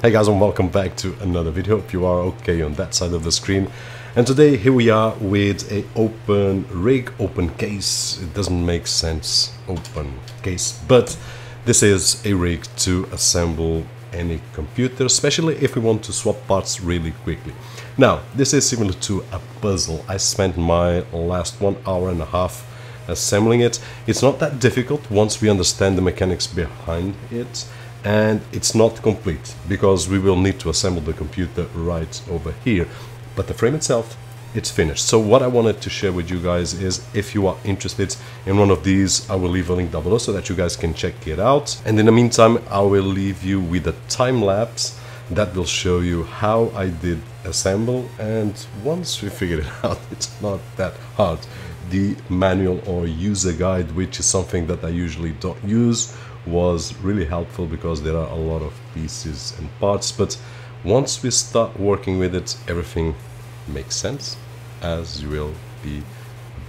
Hey guys, and welcome back to another video. Hope you are okay on that side of the screen. And today here we are with a open rig, open case. It doesn't make sense, open case, but this is a rig to assemble any computer, especially if we want to swap parts really quickly. Now, this is similar to a puzzle. I spent my last 1.5 hours assembling it. It's not that difficult once we understand the mechanics behind it. And it's not complete because we will need to assemble the computer right over here, but the frame itself, it's finished. So what I wanted to share with you guys is, if you are interested in one of these, I will leave a link down below so that you guys can check it out. And in the meantime, I will leave you with a time lapse that will show you how I did assemble, and once we figure it out, it's not that hard. The manual or user guide, which is something that I usually don't use, was really helpful because there are a lot of pieces and parts, but once we start working with it, everything makes sense, as you will be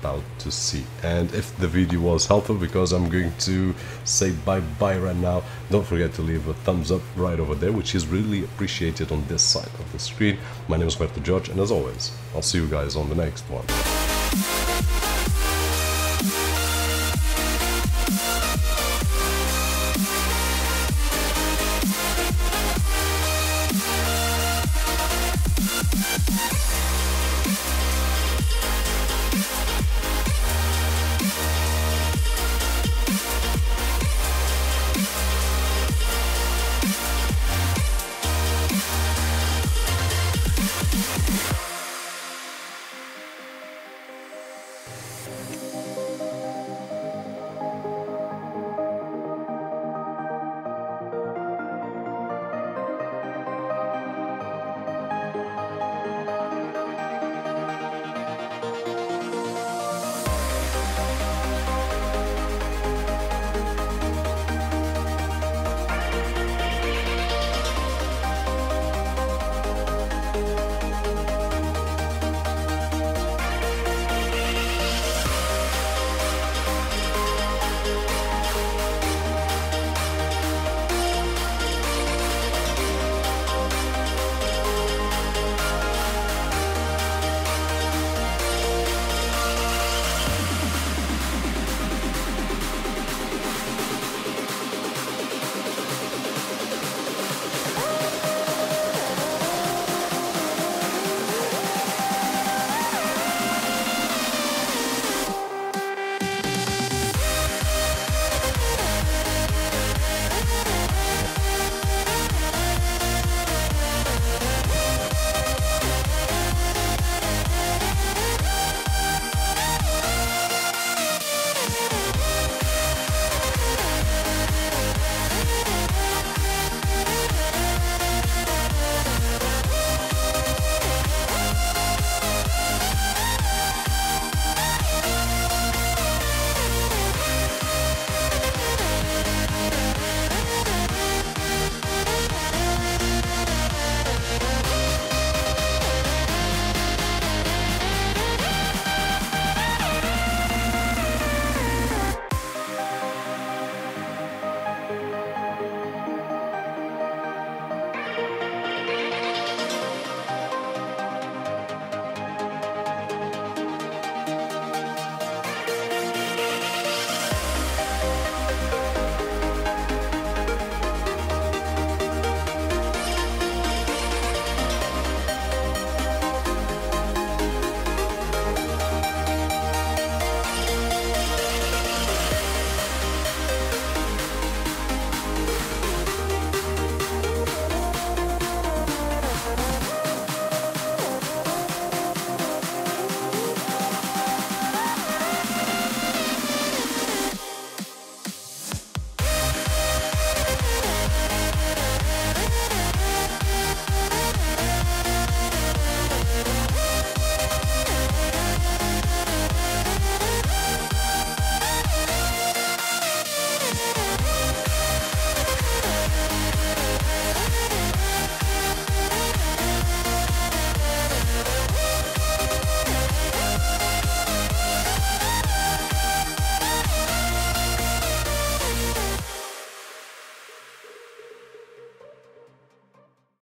about to see. And if the video was helpful, because I'm going to say bye-bye right now, don't forget to leave a thumbs up right over there, which is really appreciated on this side of the screen. My name is Roberto, and as always, I'll see you guys on the next one.